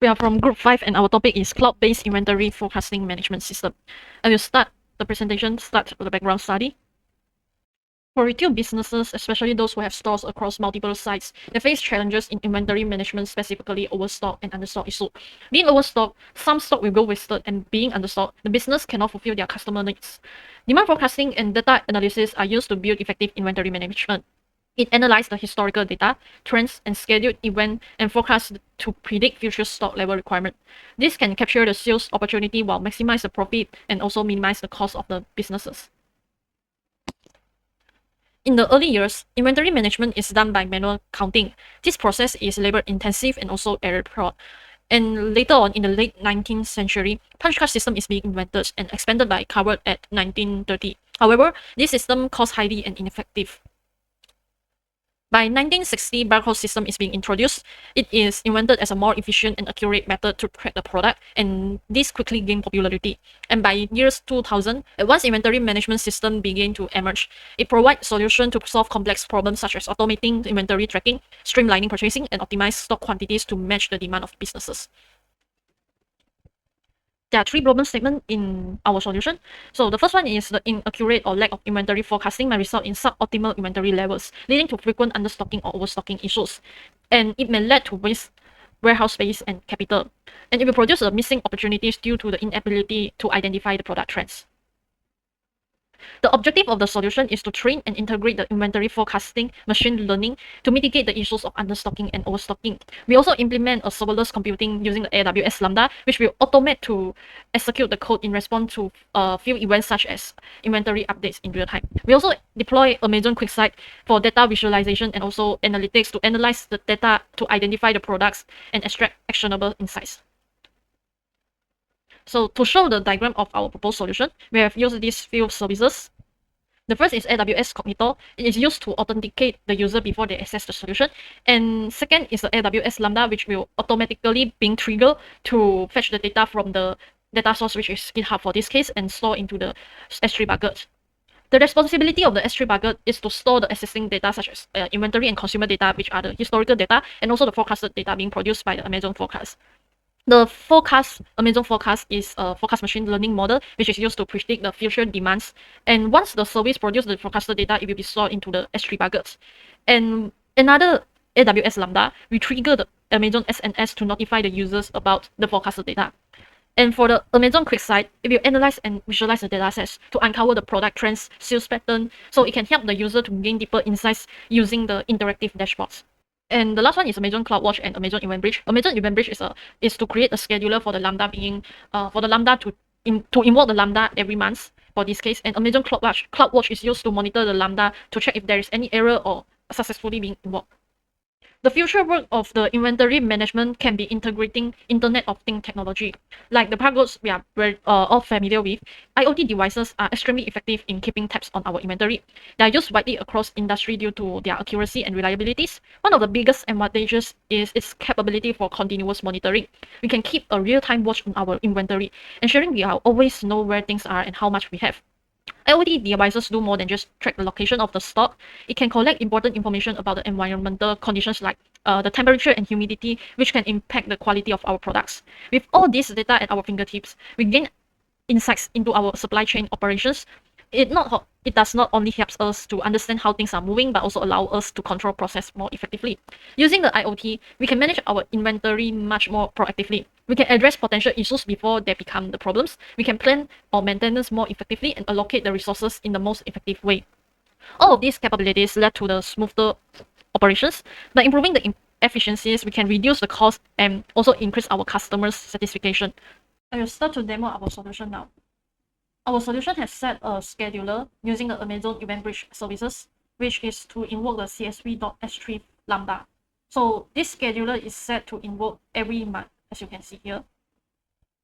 We are from Group 5 and our topic is Cloud-Based Inventory Forecasting Management System. I will start the presentation, start the background study. For retail businesses, especially those who have stores across multiple sites, they face challenges in inventory management, specifically overstock and understock issue. Being overstocked, some stock will go wasted, and being understocked, the business cannot fulfill their customer needs. Demand forecasting and data analysis are used to build effective inventory management. It analyzes the historical data, trends, and scheduled event and forecasts to predict future stock level requirement. This can capture the sales opportunity while maximize the profit and also minimize the cost of the businesses. In the early years, inventory management is done by manual counting. This process is labor intensive and also error prone. And later on, in the late 19th century, punch card system is being invented and expanded by Coward at 1930. However, this system cost highly and ineffective. By 1960, barcode system is being introduced. It is invented as a more efficient and accurate method to track the product, and this quickly gained popularity. And by years 2000, advanced inventory management system began to emerge. It provides solutions to solve complex problems such as automating inventory tracking, streamlining purchasing, and optimize stock quantities to match the demand of businesses. There are three problem statements in our solution. So the first one is the inaccurate or lack of inventory forecasting may result in suboptimal inventory levels, leading to frequent understocking or overstocking issues. And it may lead to waste warehouse space and capital. And it will produce missing opportunities due to the inability to identify the product trends. The objective of the solution is to train and integrate the inventory forecasting machine learning to mitigate the issues of understocking and overstocking. We also implement a serverless computing using the AWS Lambda, which will automate to execute the code in response to few events such as inventory updates in real time. We also deploy Amazon QuickSight for data visualization and also analytics to analyze the data to identify the products and extract actionable insights. So to show the diagram of our proposed solution, we have used these few services. The first is AWS Cognitor. It is used to authenticate the user before they access the solution. And second is the AWS Lambda, which will automatically being triggered to fetch the data from the data source, which is GitHub for this case, and store into the S3 bucket. The responsibility of the S3 bucket is to store the existing data such as inventory and consumer data, which are the historical data, and also the forecasted data being produced by the Amazon forecast. The Amazon forecast is a forecast machine learning model, which is used to predict the future demands. And once the service produces the forecasted data, it will be stored into the S3 buckets. And another AWS Lambda, we trigger the Amazon SNS to notify the users about the forecasted data. And for the Amazon QuickSight, it will analyze and visualize the data sets to uncover the product trends, sales pattern, so it can help the user to gain deeper insights using the interactive dashboards. And the last one is Amazon CloudWatch and Amazon Event Bridge. Amazon Event Bridge is to create a scheduler for the Lambda to invoke the Lambda every month for this case. And Amazon CloudWatch is used to monitor the Lambda to check if there is any error or successfully being invoked. The future work of the inventory management can be integrating Internet of Things technology. Like the barcodes we are all familiar with, IoT devices are extremely effective in keeping tabs on our inventory. They are used widely across industry due to their accuracy and reliabilities. One of the biggest advantages is its capability for continuous monitoring. We can keep a real-time watch on our inventory, ensuring we always know where things are and how much we have. IoT devices do more than just track the location of the stock. It can collect important information about the environmental conditions like the temperature and humidity, which can impact the quality of our products. With all this data at our fingertips, we gain insights into our supply chain operations. It does not only helps us to understand how things are moving, but also allow us to control process more effectively. Using the IoT, we can manage our inventory much more proactively. We can address potential issues before they become the problems. We can plan our maintenance more effectively and allocate the resources in the most effective way. All of these capabilities led to the smoother operations. By improving the efficiencies, we can reduce the cost and also increase our customers' satisfaction. I will start to demo our solution now. Our solution has set a scheduler using the Amazon Event Bridge services, which is to invoke the CSV.S3 Lambda. So this scheduler is set to invoke every month, as you can see here.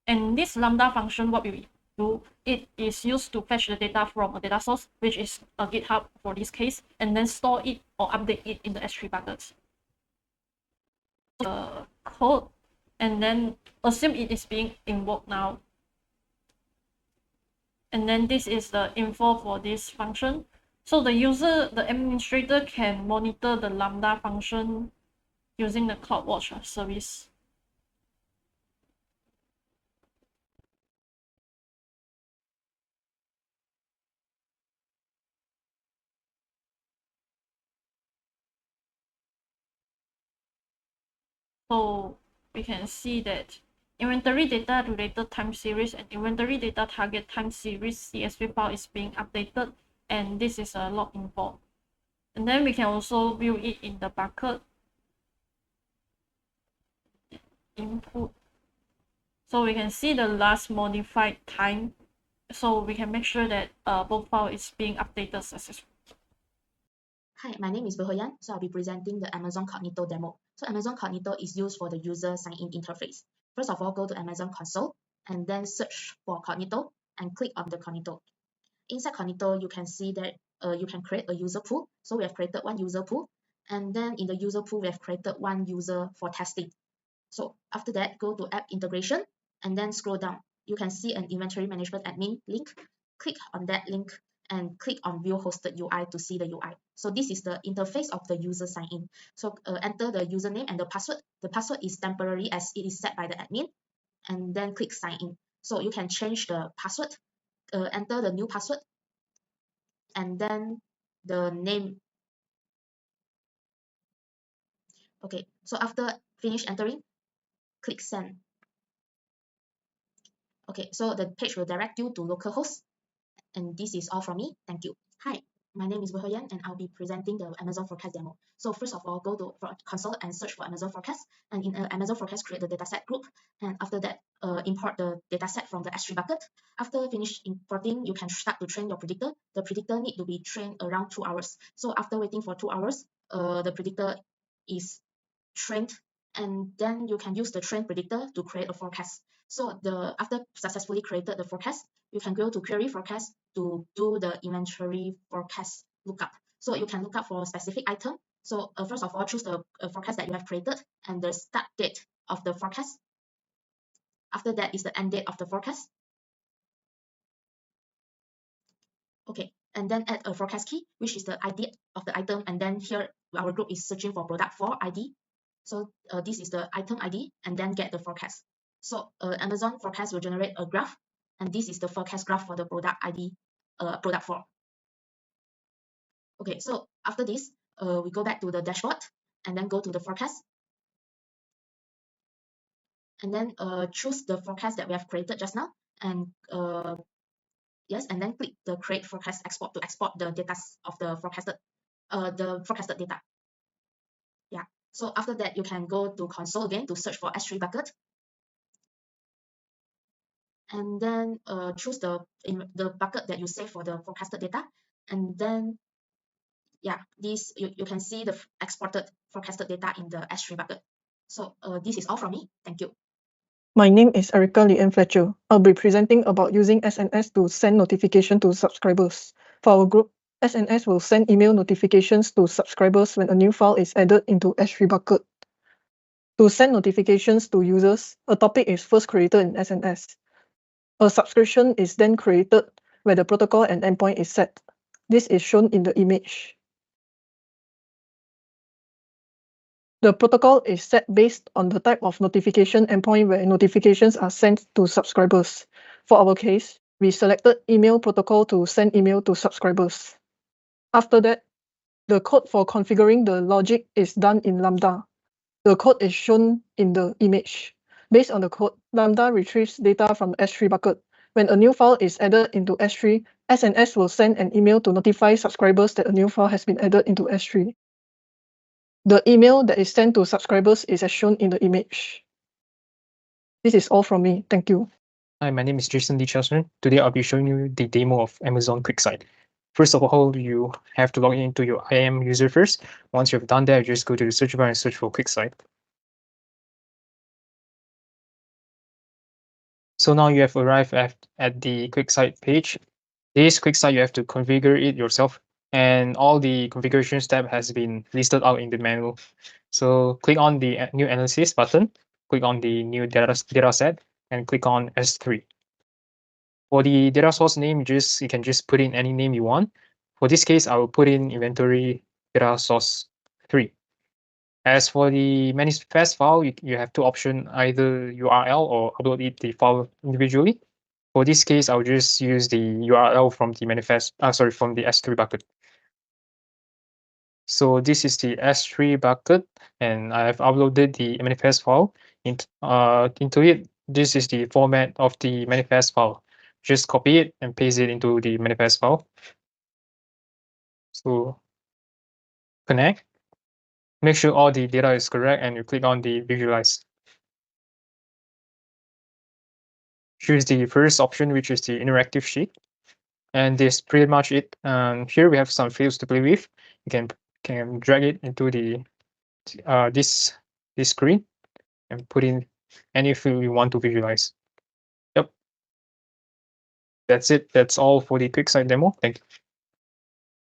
And this Lambda function, what we do, it is used to fetch the data from a data source, which is a GitHub for this case, and then store it or update it in the S3 buckets. The code, and then assume it is being invoked now. And then this is the info for this function. So the administrator can monitor the Lambda function using the CloudWatch service. So we can see that inventory data related time series and inventory data target time series CSV file is being updated, and this is a lot involved. And then we can also view it in the bucket input. So we can see the last modified time. So we can make sure that both file is being updated successfully. Hi, my name is Yan. So I'll be presenting the Amazon Cognito demo. So Amazon Cognito is used for the user sign-in interface. First of all, go to Amazon console and then search for Cognito and click on the Cognito. Inside Cognito, you can see that you can create a user pool. So we have created one user pool, and then in the user pool, we have created one user for testing. So after that, go to app integration and then scroll down. You can see an inventory management admin link. Click on that link and click on view hosted UI to see the UI. So this is the interface of the user sign in. So enter the username and the password. The password is temporary as it is set by the admin, and then click sign in. So you can change the password, enter the new password, and then the name. Okay, so after finish entering, click send. Okay, so the page will direct you to localhost. And this is all from me. Thank you. Hi, my name is Yan, and I'll be presenting the Amazon Forecast demo. So first of all, go to console and search for Amazon Forecast. And in Amazon Forecast, create the dataset group. And after that, import the dataset from the S3 bucket. After finish importing, you can start to train your predictor. The predictor need to be trained around 2 hours. So after waiting for 2 hours, the predictor is trained, and then you can use the train predictor to create a forecast. So after successfully created the forecast, you can go to query forecast to do the inventory forecast lookup. So you can look up for a specific item. So first of all, choose the forecast that you have created and the start date of the forecast. After that is the end date of the forecast. Okay, and then add a forecast key, which is the ID of the item. And then here our group is searching for product for ID. So this is the item ID, and then get the forecast. So Amazon forecast will generate a graph, and this is the forecast graph for the product ID, product 4. Okay, so after this, we go back to the dashboard and then go to the forecast. And then choose the forecast that we have created just now, and yes, and then click the create forecast export to export the data of the forecasted data. Yeah. So after that, you can go to console again to search for S3 bucket, and then choose the bucket that you save for the forecasted data, and then yeah, this you can see the exported forecasted data in the S3 bucket. So this is all from me. Thank you. My name is Erica Lee Fletcher. I'll be presenting about using SNS to send notification to subscribers. For our group, SNS will send email notifications to subscribers when a new file is added into S3 bucket. To send notifications to users, a topic is first created in SNS. A subscription is then created where the protocol and endpoint is set. This is shown in the image. The protocol is set based on the type of notification endpoint where notifications are sent to subscribers. For our case, we selected email protocol to send email to subscribers. After that, the code for configuring the logic is done in Lambda. The code is shown in the image. Based on the code, Lambda retrieves data from S3 bucket. When a new file is added into S3, SNS will send an email to notify subscribers that a new file has been added into S3. The email that is sent to subscribers is as shown in the image. This is all from me. Thank you. Hi, my name is Jason Lee Chasner. Today I'll be showing you the demo of Amazon QuickSight. First of all, you have to log into your IAM user first. Once you've done that, just go to the search bar and search for QuickSight. So now you have arrived at the QuickSight page. This QuickSight, you have to configure it yourself, and all the configurations tab has been listed out in the manual. So click on the new analysis button, click on the new data set, and click on S3. For the data source name, you can just put in any name you want. For this case, I will put in inventory data source 3. As for the manifest file, you have two options, either URL or upload it the file individually. For this case, I'll just use the URL from the from the S3 bucket. So this is the S3 bucket, and I have uploaded the manifest file into it. This is the format of the manifest file. Just copy it and paste it into the manifest file. So connect. Make sure all the data is correct, and you click on the visualize. Choose the first option, which is the interactive sheet. And this is pretty much it. Here we have some fields to play with. You can drag it into the this screen and put in any field you want to visualize. Yep. That's it. That's all for the quick site demo. Thank you.